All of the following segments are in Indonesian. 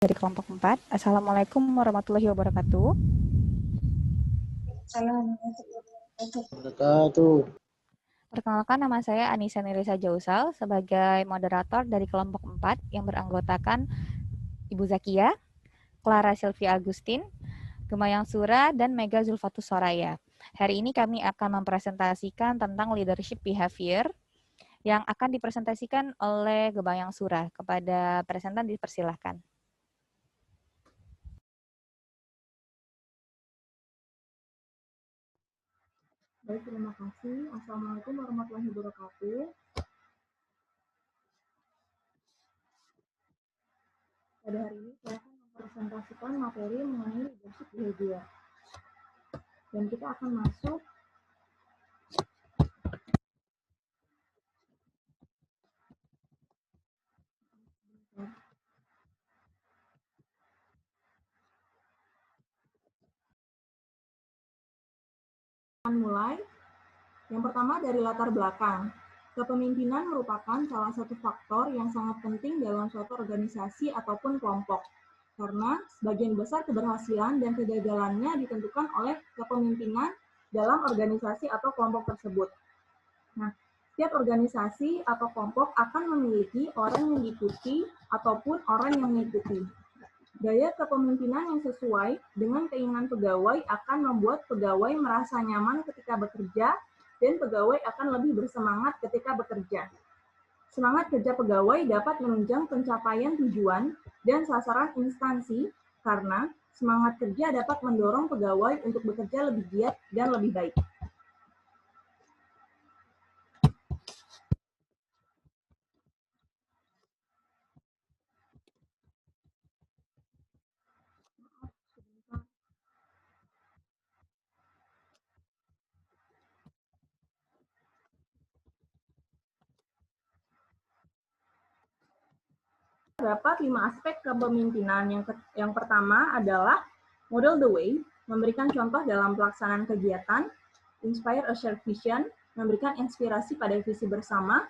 Dari kelompok 4. Assalamualaikum warahmatullahi wabarakatuh. Wabarakatuh. Perkenalkan, nama saya Anissa Nirisa Jausal sebagai moderator dari kelompok 4 yang beranggotakan Ibu Zakia, Clara Sylvia Agustin, Gemayang Sura, dan Mega Zulfatus Soraya. Hari ini kami akan mempresentasikan tentang leadership behavior yang akan dipresentasikan oleh Gemayang Sura. Kepada presentan dipersilahkan. Baik, terima kasih. Assalamualaikum warahmatullahi wabarakatuh. Pada hari ini saya akan mempresentasikan materi mengenai leadership behavior. Dan kita akan masuk mulai. Yang pertama dari latar belakang. Kepemimpinan merupakan salah satu faktor yang sangat penting dalam suatu organisasi ataupun kelompok. Karena sebagian besar keberhasilan dan kegagalannya ditentukan oleh kepemimpinan dalam organisasi atau kelompok tersebut. Nah, setiap organisasi atau kelompok akan memiliki orang yang diikuti ataupun orang yang mengikuti. Gaya kepemimpinan yang sesuai dengan keinginan pegawai akan membuat pegawai merasa nyaman ketika bekerja dan pegawai akan lebih bersemangat ketika bekerja. Semangat kerja pegawai dapat menunjang pencapaian tujuan dan sasaran instansi karena semangat kerja dapat mendorong pegawai untuk bekerja lebih giat dan lebih baik. Terdapat 5 aspek kepemimpinan. Yang pertama adalah model the way, memberikan contoh dalam pelaksanaan kegiatan, inspire a shared vision, memberikan inspirasi pada visi bersama,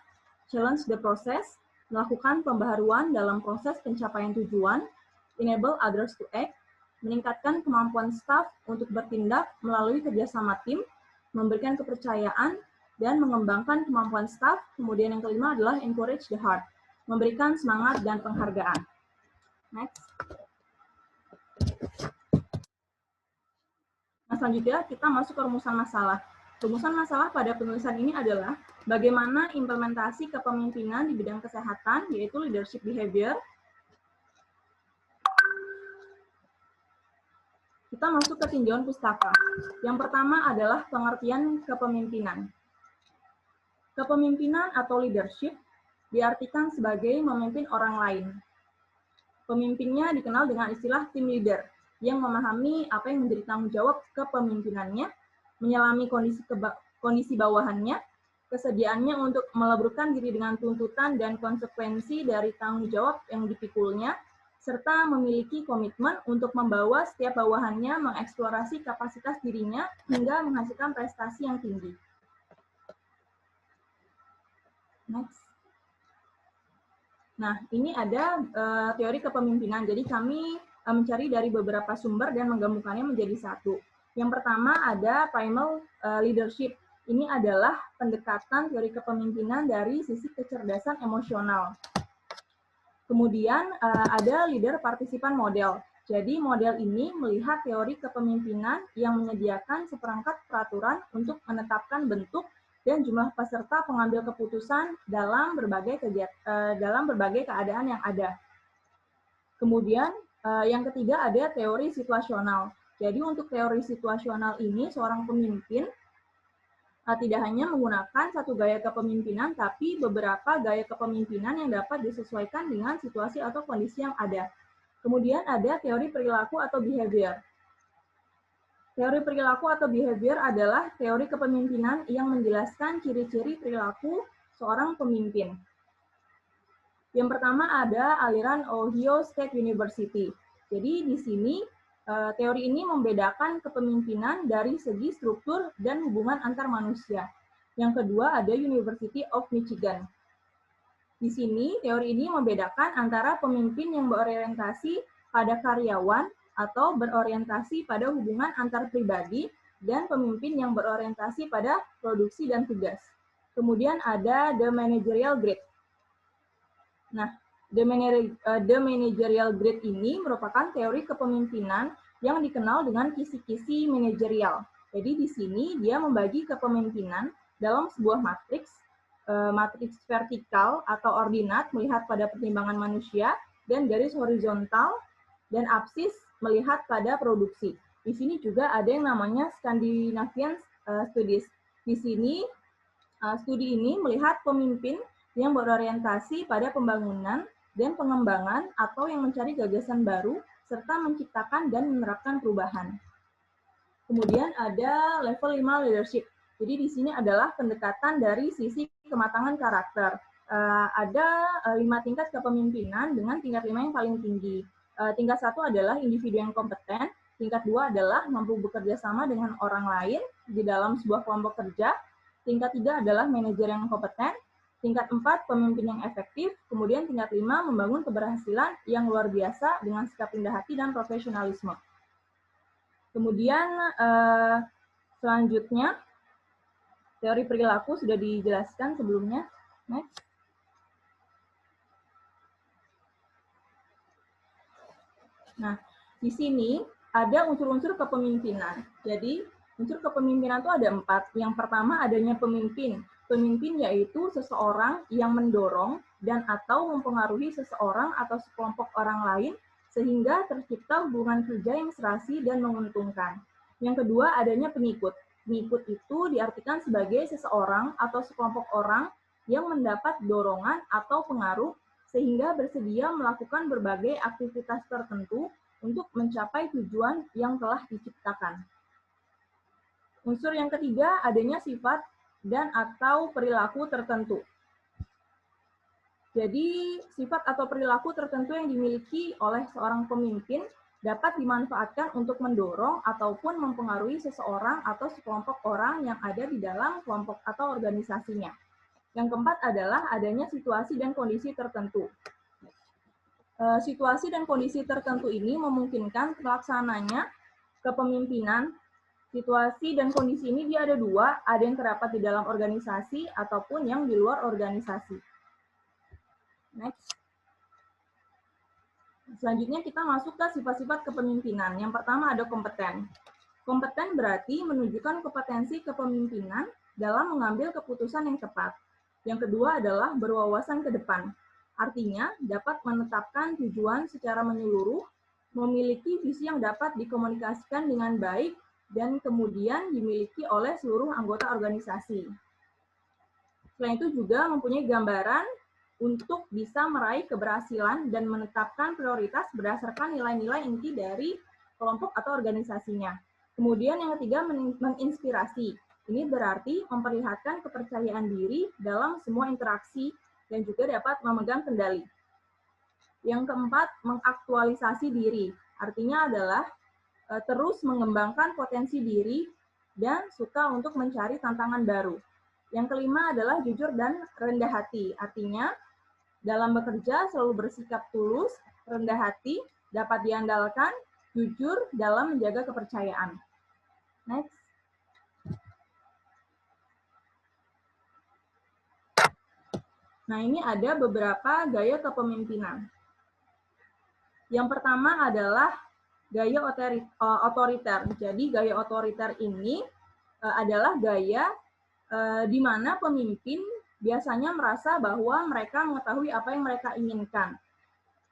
challenge the process, melakukan pembaharuan dalam proses pencapaian tujuan, enable others to act, meningkatkan kemampuan staf untuk bertindak melalui kerjasama tim, memberikan kepercayaan, dan mengembangkan kemampuan staf. Kemudian yang kelima adalah encourage the heart, memberikan semangat dan penghargaan. Next. Nah, selanjutnya kita masuk ke rumusan masalah. Rumusan masalah pada penulisan ini adalah bagaimana implementasi kepemimpinan di bidang kesehatan, yaitu leadership behavior. Kita masuk ke tinjauan pustaka. Yang pertama adalah pengertian kepemimpinan. Kepemimpinan atau leadership diartikan sebagai memimpin orang lain. Pemimpinnya dikenal dengan istilah team leader, yang memahami apa yang menjadi tanggung jawab kepemimpinannya, menyelami kondisi bawahannya, kesediaannya untuk meleburkan diri dengan tuntutan dan konsekuensi dari tanggung jawab yang dipikulnya, serta memiliki komitmen untuk membawa setiap bawahannya mengeksplorasi kapasitas dirinya hingga menghasilkan prestasi yang tinggi. Next. Nah, ini ada teori kepemimpinan. Jadi kami mencari dari beberapa sumber dan menggabungkannya menjadi satu. Yang pertama ada primal leadership. Ini adalah pendekatan teori kepemimpinan dari sisi kecerdasan emosional. Kemudian ada leader partisipan model. Jadi model ini melihat teori kepemimpinan yang menyediakan seperangkat peraturan untuk menetapkan bentuk dan jumlah peserta pengambil keputusan dalam berbagai keadaan yang ada. Kemudian yang ketiga ada teori situasional. Jadi untuk teori situasional ini seorang pemimpin tidak hanya menggunakan satu gaya kepemimpinan, tapi beberapa gaya kepemimpinan yang dapat disesuaikan dengan situasi atau kondisi yang ada. Kemudian ada teori perilaku atau behavior. Teori perilaku atau behavior adalah teori kepemimpinan yang menjelaskan ciri-ciri perilaku seorang pemimpin. Yang pertama ada aliran Ohio State University. Jadi di sini teori ini membedakan kepemimpinan dari segi struktur dan hubungan antar manusia. Yang kedua ada University of Michigan. Di sini teori ini membedakan antara pemimpin yang berorientasi pada karyawan atau berorientasi pada hubungan antar pribadi, dan pemimpin yang berorientasi pada produksi dan tugas. Kemudian ada the managerial grade. Nah, the managerial grade ini merupakan teori kepemimpinan yang dikenal dengan kisi-kisi manajerial. Jadi di sini dia membagi kepemimpinan dalam sebuah matriks, matriks vertikal atau ordinat melihat pada pertimbangan manusia, dan garis horizontal dan absis melihat pada produksi. Di sini juga ada yang namanya Scandinavian Studies. Di sini studi ini melihat pemimpin yang berorientasi pada pembangunan dan pengembangan atau yang mencari gagasan baru serta menciptakan dan menerapkan perubahan. Kemudian ada level 5 leadership. Jadi di sini adalah pendekatan dari sisi kematangan karakter. Ada 5 tingkat kepemimpinan dengan tingkat 5 yang paling tinggi. Tingkat 1 adalah individu yang kompeten, tingkat 2 adalah mampu bekerja sama dengan orang lain di dalam sebuah kelompok kerja, tingkat 3 adalah manajer yang kompeten, tingkat 4 pemimpin yang efektif, kemudian tingkat 5 membangun keberhasilan yang luar biasa dengan sikap rendah hati dan profesionalisme. Kemudian selanjutnya, teori perilaku sudah dijelaskan sebelumnya. Next. Nah, di sini ada unsur-unsur kepemimpinan. Jadi, unsur kepemimpinan itu ada 4. Yang pertama adanya pemimpin. Pemimpin yaitu seseorang yang mendorong dan atau mempengaruhi seseorang atau sekelompok orang lain sehingga tercipta hubungan kerja yang serasi dan menguntungkan. Yang kedua adanya pengikut. Pengikut itu diartikan sebagai seseorang atau sekelompok orang yang mendapat dorongan atau pengaruh sehingga bersedia melakukan berbagai aktivitas tertentu untuk mencapai tujuan yang telah diciptakan. Unsur yang ketiga adanya sifat dan atau perilaku tertentu. Jadi, sifat atau perilaku tertentu yang dimiliki oleh seorang pemimpin dapat dimanfaatkan untuk mendorong ataupun mempengaruhi seseorang atau sekelompok orang yang ada di dalam kelompok atau organisasinya. Yang keempat adalah adanya situasi dan kondisi tertentu. Situasi dan kondisi tertentu ini memungkinkan pelaksananya kepemimpinan. Situasi dan kondisi ini dia ada 2, ada yang terdapat di dalam organisasi ataupun yang di luar organisasi. Next. Selanjutnya kita masuk ke sifat-sifat kepemimpinan. Yang pertama ada kompeten. Kompeten berarti menunjukkan kompetensi kepemimpinan dalam mengambil keputusan yang tepat. Yang kedua adalah berwawasan ke depan. Artinya, dapat menetapkan tujuan secara menyeluruh, memiliki visi yang dapat dikomunikasikan dengan baik, dan kemudian dimiliki oleh seluruh anggota organisasi. Selain itu juga mempunyai gambaran untuk bisa meraih keberhasilan dan menetapkan prioritas berdasarkan nilai-nilai inti dari kelompok atau organisasinya. Kemudian yang ketiga, menginspirasi. Ini berarti memperlihatkan kepercayaan diri dalam semua interaksi dan juga dapat memegang kendali. Yang keempat, mengaktualisasi diri. Artinya adalah terus mengembangkan potensi diri dan suka untuk mencari tantangan baru. Yang kelima adalah jujur dan rendah hati. Artinya, dalam bekerja selalu bersikap tulus, rendah hati, dapat diandalkan, jujur dalam menjaga kepercayaan. Next. Nah, ini ada beberapa gaya kepemimpinan. Yang pertama adalah gaya otoriter. Jadi, gaya otoriter ini adalah gaya di mana pemimpin biasanya merasa bahwa mereka mengetahui apa yang mereka inginkan.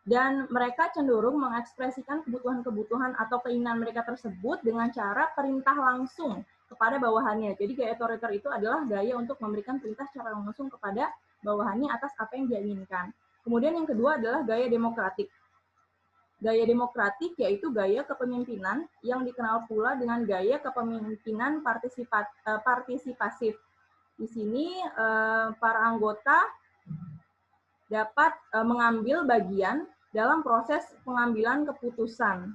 Dan mereka cenderung mengekspresikan kebutuhan-kebutuhan atau keinginan mereka tersebut dengan cara perintah langsung kepada bawahannya. Jadi gaya otoriter itu adalah gaya untuk memberikan perintah secara langsung kepada bawahannya atas apa yang dia inginkan. Kemudian yang kedua adalah gaya demokratik. Gaya demokratik yaitu gaya kepemimpinan yang dikenal pula dengan gaya kepemimpinan partisipasif. Di sini para anggota dapat mengambil bagian dalam proses pengambilan keputusan.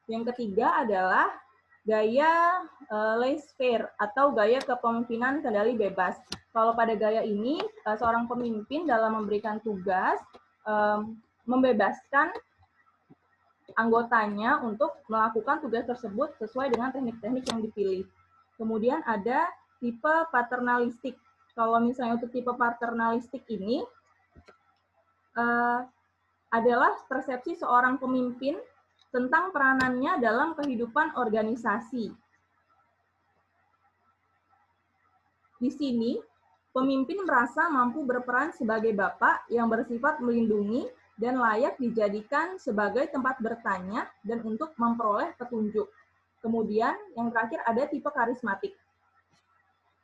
Yang ketiga adalah gaya laissez-faire atau gaya kepemimpinan kendali bebas. Kalau pada gaya ini, seorang pemimpin dalam memberikan tugas membebaskan anggotanya untuk melakukan tugas tersebut sesuai dengan teknik-teknik yang dipilih. Kemudian ada tipe paternalistik. Kalau misalnya untuk tipe paternalistik ini adalah persepsi seorang pemimpin tentang peranannya dalam kehidupan organisasi. Di sini, pemimpin merasa mampu berperan sebagai bapak yang bersifat melindungi dan layak dijadikan sebagai tempat bertanya dan untuk memperoleh petunjuk. Kemudian, yang terakhir ada tipe karismatik.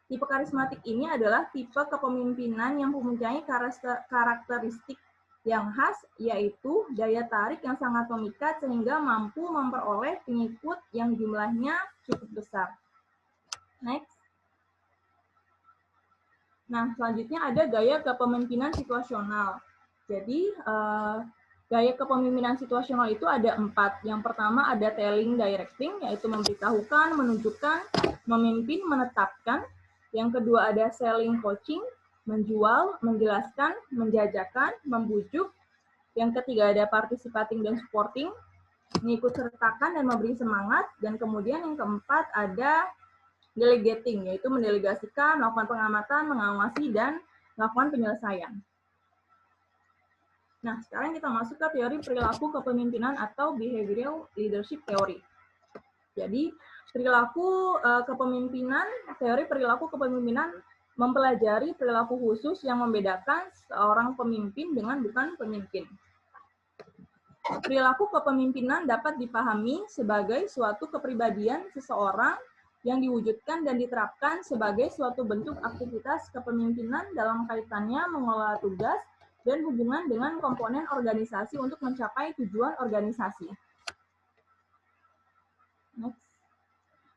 Tipe karismatik ini adalah tipe kepemimpinan yang mempunyai karakteristik yang khas, yaitu daya tarik yang sangat memikat sehingga mampu memperoleh pengikut yang jumlahnya cukup besar. Next. Nah, selanjutnya ada gaya kepemimpinan situasional. Jadi, gaya kepemimpinan situasional itu ada 4. Yang pertama ada telling directing, yaitu memberitahukan, menunjukkan, memimpin, menetapkan. Yang kedua ada selling coaching, menjual, menjelaskan, menjajakan, membujuk. Yang ketiga ada participating dan supporting, mengikut sertakan dan memberi semangat. Dan kemudian yang keempat ada delegating, yaitu mendelegasikan, melakukan pengamatan, mengawasi, dan melakukan penyelesaian. Nah, sekarang kita masuk ke teori perilaku kepemimpinan atau behavioral leadership theory. Jadi, teori perilaku kepemimpinan mempelajari perilaku khusus yang membedakan seorang pemimpin dengan bukan pemimpin. Perilaku kepemimpinan dapat dipahami sebagai suatu kepribadian seseorang yang diwujudkan dan diterapkan sebagai suatu bentuk aktivitas kepemimpinan dalam kaitannya mengelola tugas dan hubungan dengan komponen organisasi untuk mencapai tujuan organisasi. Next.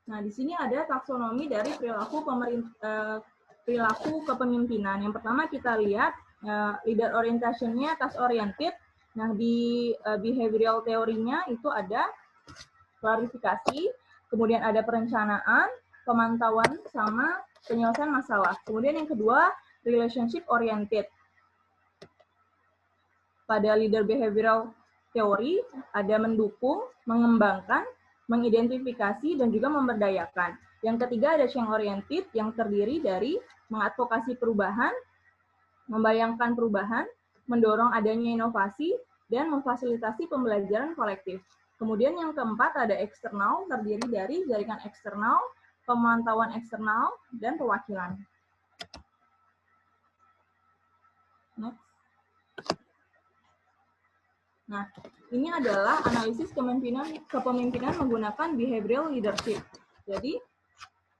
Nah, di sini ada taksonomi dari perilaku kepemimpinan. Yang pertama kita lihat leader orientation-nya task oriented. Nah, di behavioral teorinya itu ada klarifikasi, kemudian ada perencanaan, pemantauan, sama penyelesaian masalah. Kemudian yang kedua, relationship oriented. Pada leader behavioral teori, ada mendukung, mengembangkan, mengidentifikasi, dan juga memberdayakan. Yang ketiga ada change oriented, yang terdiri dari mengadvokasi perubahan, membayangkan perubahan, mendorong adanya inovasi, dan memfasilitasi pembelajaran kolektif. Kemudian yang keempat ada eksternal, terdiri dari jaringan eksternal, pemantauan eksternal, dan perwakilan. Next. Nah, ini adalah analisis kepemimpinan menggunakan behavioral leadership. Jadi,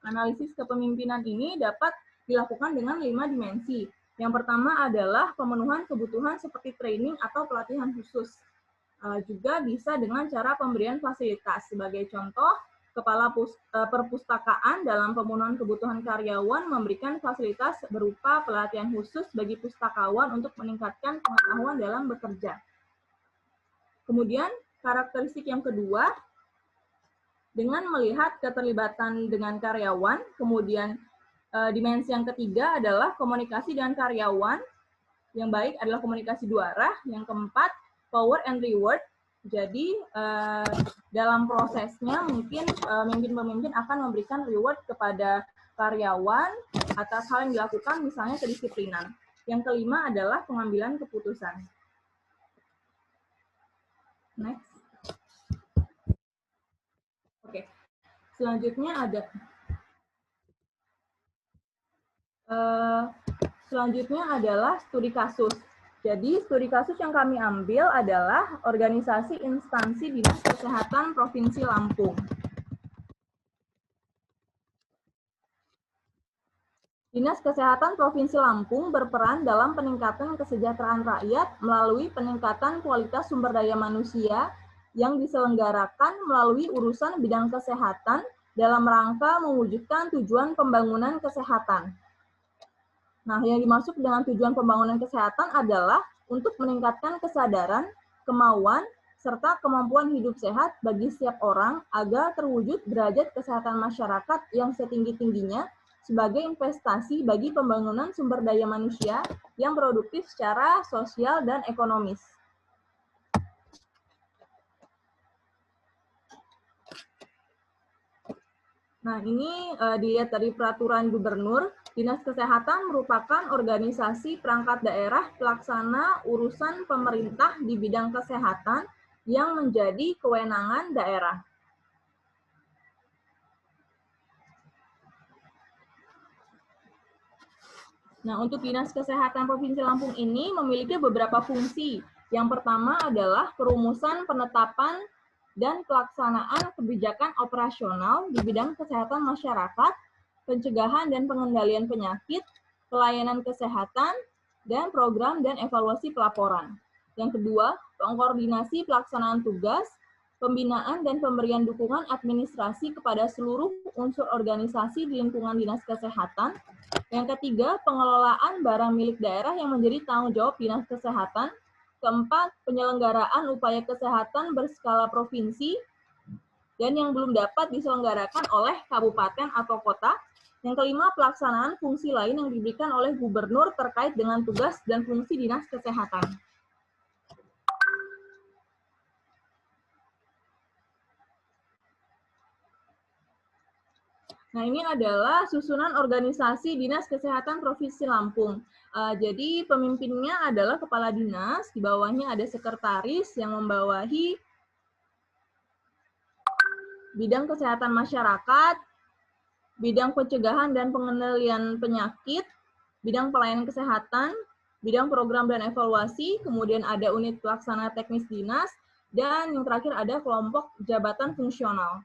analisis kepemimpinan ini dapat dilakukan dengan 5 dimensi. Yang pertama adalah pemenuhan kebutuhan seperti training atau pelatihan khusus. Juga bisa dengan cara pemberian fasilitas. Sebagai contoh, kepala perpustakaan dalam pemenuhan kebutuhan karyawan memberikan fasilitas berupa pelatihan khusus bagi pustakawan untuk meningkatkan pengetahuan dalam bekerja. Kemudian, karakteristik yang kedua, dengan melihat keterlibatan dengan karyawan. Kemudian, dimensi yang ketiga adalah komunikasi dengan karyawan. Yang baik adalah komunikasi dua arah. Yang keempat, power and reward. Jadi, dalam prosesnya mungkin pemimpin-pemimpin akan memberikan reward kepada karyawan atas hal yang dilakukan, misalnya kedisiplinan. Yang kelima adalah pengambilan keputusan. Next. Oke. Selanjutnya ada adalah studi kasus. Jadi studi kasus yang kami ambil adalah organisasi instansi Dinas Kesehatan Provinsi Lampung. Dinas Kesehatan Provinsi Lampung berperan dalam peningkatan kesejahteraan rakyat melalui peningkatan kualitas sumber daya manusia yang diselenggarakan melalui urusan bidang kesehatan dalam rangka mewujudkan tujuan pembangunan kesehatan. Nah, yang dimaksud dengan tujuan pembangunan kesehatan adalah untuk meningkatkan kesadaran, kemauan, serta kemampuan hidup sehat bagi setiap orang agar terwujud derajat kesehatan masyarakat yang setinggi-tingginya sebagai investasi bagi pembangunan sumber daya manusia yang produktif secara sosial dan ekonomis. Nah, ini dilihat dari peraturan gubernur, Dinas Kesehatan merupakan organisasi perangkat daerah pelaksana urusan pemerintah di bidang kesehatan yang menjadi kewenangan daerah. Nah, untuk Dinas Kesehatan Provinsi Lampung ini memiliki beberapa fungsi. Yang pertama adalah perumusan, penetapan, dan pelaksanaan kebijakan operasional di bidang kesehatan masyarakat, pencegahan dan pengendalian penyakit, pelayanan kesehatan, dan program dan evaluasi pelaporan. Yang kedua, pengkoordinasi pelaksanaan tugas, pembinaan dan pemberian dukungan administrasi kepada seluruh unsur organisasi di lingkungan Dinas Kesehatan. Yang ketiga, pengelolaan barang milik daerah yang menjadi tanggung jawab Dinas Kesehatan. Keempat, penyelenggaraan upaya kesehatan berskala provinsi dan yang belum dapat diselenggarakan oleh kabupaten atau kota. Yang kelima, pelaksanaan fungsi lain yang diberikan oleh gubernur terkait dengan tugas dan fungsi Dinas Kesehatan. Nah, ini adalah susunan organisasi Dinas Kesehatan Provinsi Lampung. Jadi pemimpinnya adalah kepala dinas, di bawahnya ada sekretaris yang membawahi bidang kesehatan masyarakat, bidang pencegahan dan pengendalian penyakit, bidang pelayanan kesehatan, bidang program dan evaluasi, kemudian ada unit pelaksana teknis dinas, dan yang terakhir ada kelompok jabatan fungsional.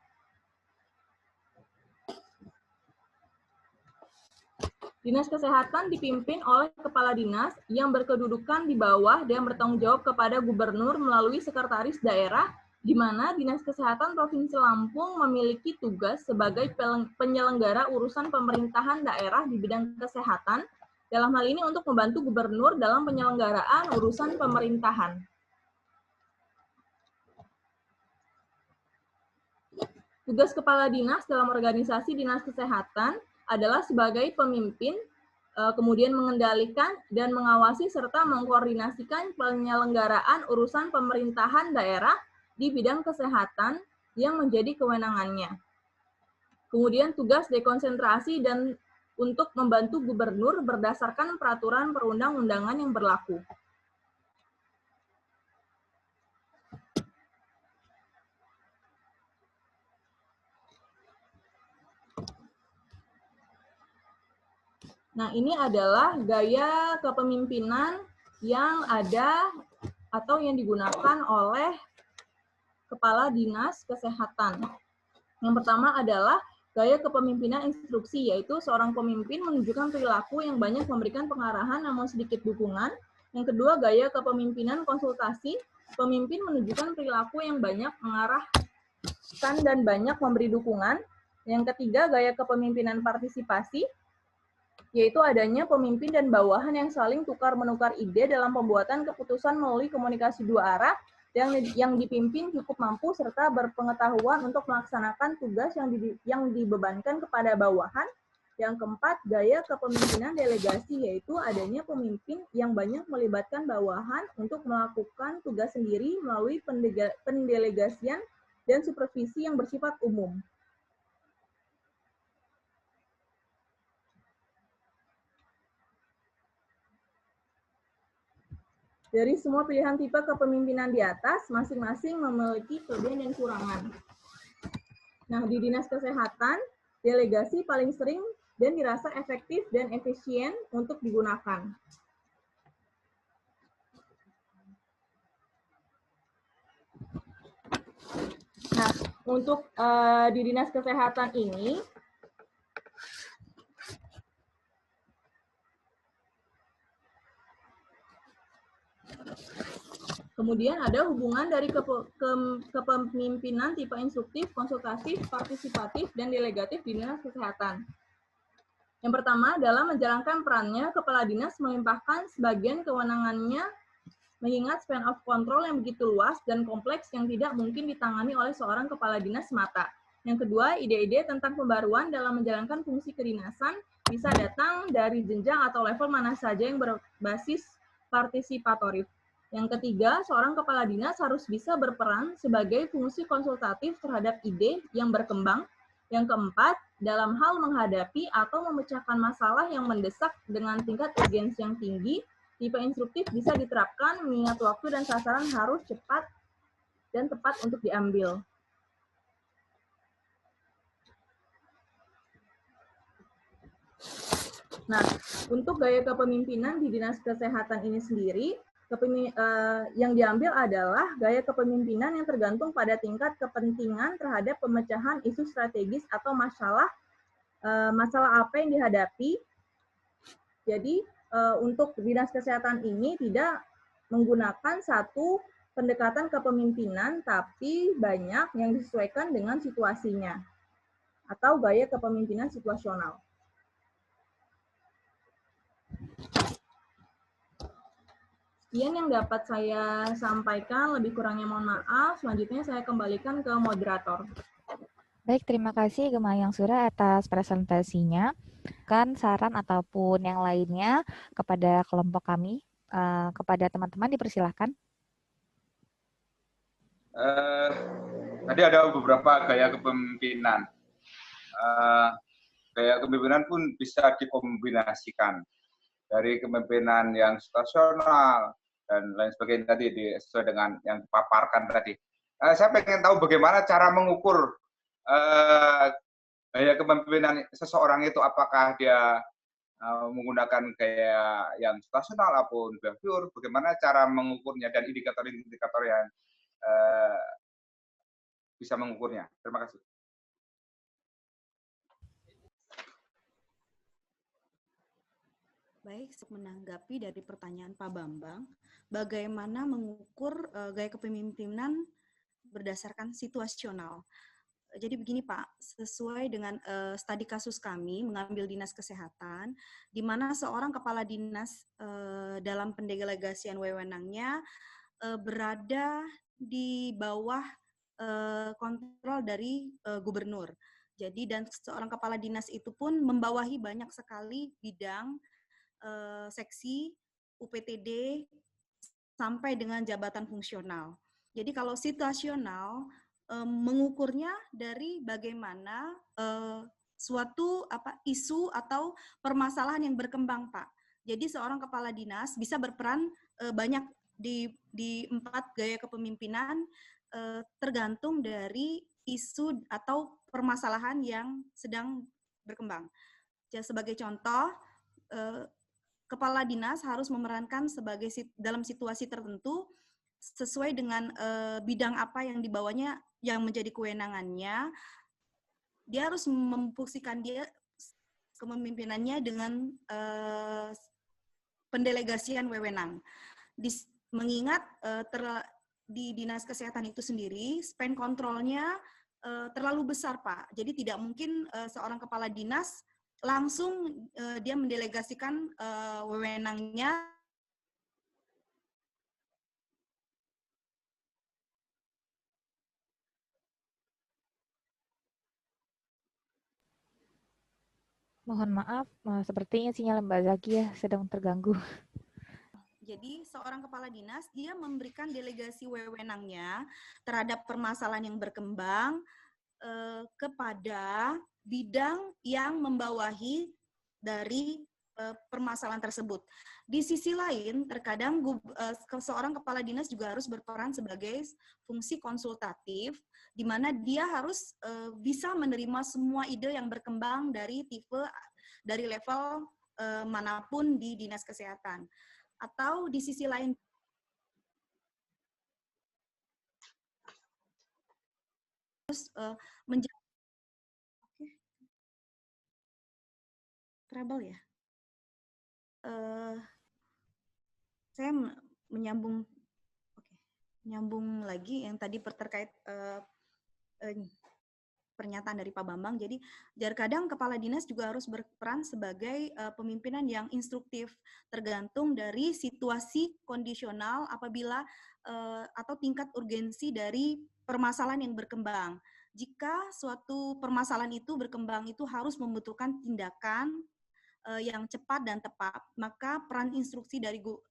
Dinas Kesehatan dipimpin oleh kepala dinas yang berkedudukan di bawah dan bertanggung jawab kepada gubernur melalui sekretaris daerah, di mana Dinas Kesehatan Provinsi Lampung memiliki tugas sebagai penyelenggara urusan pemerintahan daerah di bidang kesehatan, dalam hal ini untuk membantu gubernur dalam penyelenggaraan urusan pemerintahan. Tugas kepala dinas dalam organisasi Dinas Kesehatan adalah sebagai pemimpin, kemudian mengendalikan dan mengawasi serta mengkoordinasikan penyelenggaraan urusan pemerintahan daerah di bidang kesehatan yang menjadi kewenangannya. Kemudian tugas dekonsentrasi dan untuk membantu gubernur berdasarkan peraturan perundang-undangan yang berlaku. Nah, ini adalah gaya kepemimpinan yang ada atau yang digunakan oleh Kepala Dinas Kesehatan. Yang pertama adalah gaya kepemimpinan instruksi, yaitu seorang pemimpin menunjukkan perilaku yang banyak memberikan pengarahan namun sedikit dukungan. Yang kedua, gaya kepemimpinan konsultasi, pemimpin menunjukkan perilaku yang banyak mengarahkan dan banyak memberi dukungan. Yang ketiga, gaya kepemimpinan partisipasi, yaitu adanya pemimpin dan bawahan yang saling tukar-menukar ide dalam pembuatan keputusan melalui komunikasi dua arah, yang dipimpin cukup mampu serta berpengetahuan untuk melaksanakan tugas yang dibebankan kepada bawahan. Yang keempat, gaya kepemimpinan delegasi, yaitu adanya pemimpin yang banyak melibatkan bawahan untuk melakukan tugas sendiri melalui pendelegasian dan supervisi yang bersifat umum. Dari semua pilihan tipe kepemimpinan di atas, masing-masing memiliki kelebihan dan kekurangan. Nah, di Dinas Kesehatan, delegasi paling sering dan dirasa efektif dan efisien untuk digunakan. Nah, untuk di Dinas Kesehatan ini, kemudian ada hubungan dari kepemimpinan tipe instruktif, konsultatif, partisipatif, dan delegatif di Dinas Kesehatan. Yang pertama, dalam menjalankan perannya, Kepala Dinas melimpahkan sebagian kewenangannya mengingat span of control yang begitu luas dan kompleks yang tidak mungkin ditangani oleh seorang Kepala Dinas semata. Yang kedua, ide-ide tentang pembaruan dalam menjalankan fungsi kedinasan bisa datang dari jenjang atau level mana saja yang berbasis partisipatorif. Yang ketiga, seorang kepala dinas harus bisa berperan sebagai fungsi konsultatif terhadap ide yang berkembang. Yang keempat, dalam hal menghadapi atau memecahkan masalah yang mendesak dengan tingkat urgensi yang tinggi, tipe instruktif bisa diterapkan mengingat waktu dan sasaran harus cepat dan tepat untuk diambil. Nah, untuk gaya kepemimpinan di Dinas Kesehatan ini sendiri, yang diambil adalah gaya kepemimpinan yang tergantung pada tingkat kepentingan terhadap pemecahan isu strategis atau masalah apa yang dihadapi. Jadi, untuk Dinas Kesehatan ini tidak menggunakan satu pendekatan kepemimpinan, tapi banyak yang disesuaikan dengan situasinya, atau gaya kepemimpinan situasional. Sekian yang dapat saya sampaikan, lebih kurangnya mohon maaf. Selanjutnya saya kembalikan ke moderator. Baik, terima kasih Gemayang Sura atas presentasinya. Kan saran ataupun yang lainnya kepada kelompok kami, kepada teman-teman dipersilahkan. Tadi ada beberapa gaya kepemimpinan. Gaya kepemimpinan pun bisa dikombinasikan dari kepemimpinan yang situasional dan lain sebagainya tadi sesuai dengan yang dipaparkan tadi. Saya pengen tahu bagaimana cara mengukur gaya kepemimpinan seseorang itu, apakah dia menggunakan gaya yang situasional ataupun behavior, bagaimana cara mengukurnya dan indikator-indikator yang bisa mengukurnya. Terima kasih. Baik, menanggapi dari pertanyaan Pak Bambang, bagaimana mengukur gaya kepemimpinan berdasarkan situasional. Jadi begini Pak, sesuai dengan studi kasus kami mengambil dinas kesehatan, di mana seorang kepala dinas dalam pendelegasian wewenangnya berada di bawah kontrol dari gubernur. Jadi dan seorang kepala dinas itu pun membawahi banyak sekali bidang, seksi, UPTD, sampai dengan jabatan fungsional. Jadi kalau situasional, mengukurnya dari bagaimana suatu isu atau permasalahan yang berkembang, Pak. Jadi seorang kepala dinas bisa berperan banyak di 4 gaya kepemimpinan, tergantung dari isu atau permasalahan yang sedang berkembang. Jadi sebagai contoh, kepala dinas harus memerankan dalam situasi tertentu sesuai dengan bidang apa yang dibawanya yang menjadi kewenangannya. Dia harus memfungsikan kepemimpinannya dengan pendelegasian wewenang. Mengingat di dinas kesehatan itu sendiri span kontrolnya terlalu besar, Pak. Jadi tidak mungkin seorang kepala dinas langsung dia mendelegasikan wewenangnya Mohon maaf, sepertinya sinyal Mbak Zakia sedang terganggu. Jadi seorang kepala dinas dia memberikan delegasi wewenangnya terhadap permasalahan yang berkembang kepada bidang yang membawahi dari permasalahan tersebut. Di sisi lain, terkadang seorang kepala dinas juga harus berperan sebagai fungsi konsultatif, di mana dia harus bisa menerima semua ide yang berkembang dari level manapun di dinas kesehatan. Atau di sisi lain, harus menjadi trouble ya. Saya menyambung lagi yang tadi terkait pernyataan dari Pak Bambang. Jadi kadang kepala dinas juga harus berperan sebagai pemimpinan yang instruktif, tergantung dari situasi kondisional apabila atau tingkat urgensi dari permasalahan yang berkembang. Jika suatu permasalahan itu berkembang itu harus membutuhkan tindakan yang cepat dan tepat, maka peran instruksi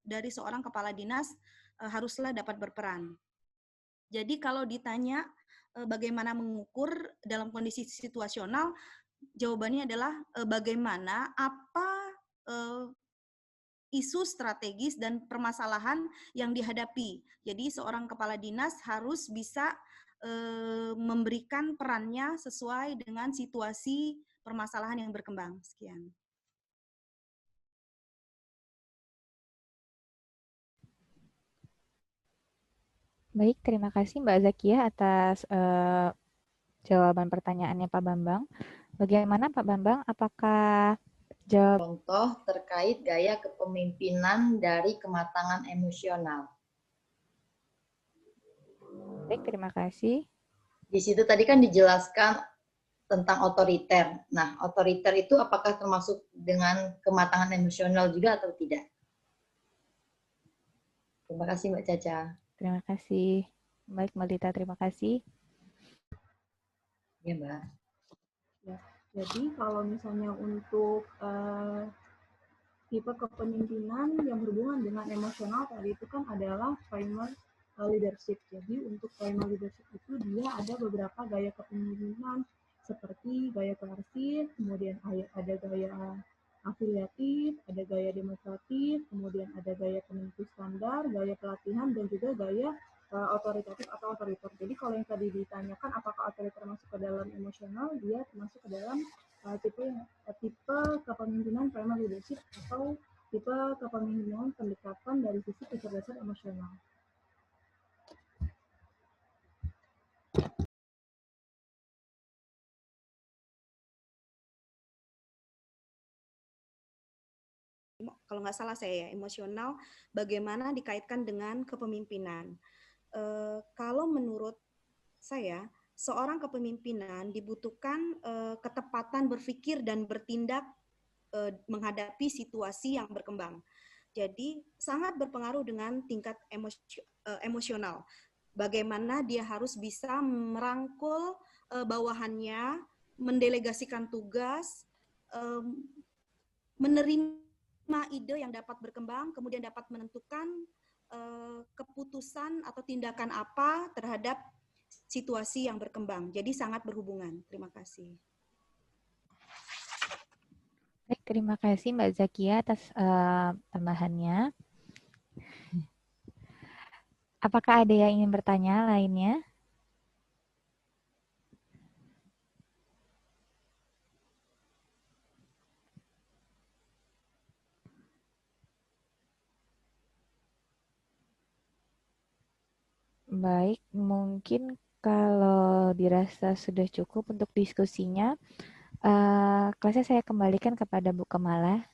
dari seorang kepala dinas haruslah dapat berperan. Jadi kalau ditanya bagaimana mengukur dalam kondisi situasional, jawabannya adalah bagaimana isu strategis dan permasalahan yang dihadapi. Jadi seorang kepala dinas harus bisa memberikan perannya sesuai dengan situasi permasalahan yang berkembang. Sekian. Baik, terima kasih Mbak Zakia atas jawaban pertanyaannya Pak Bambang. Bagaimana Pak Bambang, apakah Contoh terkait gaya kepemimpinan dari kematangan emosional. Baik, terima kasih. Di situ tadi kan dijelaskan tentang otoriter. Nah, otoriter itu apakah termasuk dengan kematangan emosional juga atau tidak? Terima kasih Mbak Caca. Terima kasih. Baik, Mbak Lita, terima kasih. Ya, Mbak. Ya, jadi kalau misalnya untuk tipe kepemimpinan yang berhubungan dengan emosional tadi itu kan adalah primer leadership. Jadi untuk primer leadership itu dia ada beberapa gaya kepemimpinan seperti gaya koersif, kemudian ada gaya afiliatif, ada gaya demonstratif, kemudian ada gaya penentu standar, gaya pelatihan, dan juga gaya otoritatif atau otoriter. Jadi kalau yang tadi ditanyakan apakah otoriter masuk ke dalam emosional, dia masuk ke dalam tipe kepemimpinan primer leadership atau tipe kepemimpinan pendekatan dari sisi kecerdasan emosional. Kalau nggak salah saya ya, emosional bagaimana dikaitkan dengan kepemimpinan. Kalau menurut saya, seorang kepemimpinan dibutuhkan ketepatan berpikir dan bertindak menghadapi situasi yang berkembang. Jadi sangat berpengaruh dengan tingkat emosional. Bagaimana dia harus bisa merangkul bawahannya, mendelegasikan tugas, menerima ide yang dapat berkembang, kemudian dapat menentukan keputusan atau tindakan apa terhadap situasi yang berkembang. Jadi sangat berhubungan. Terima kasih. Baik, terima kasih Mbak Zakia atas tambahannya. Apakah ada yang ingin bertanya lainnya? Baik, mungkin kalau dirasa sudah cukup untuk diskusinya, kelasnya saya kembalikan kepada Bu Kemala.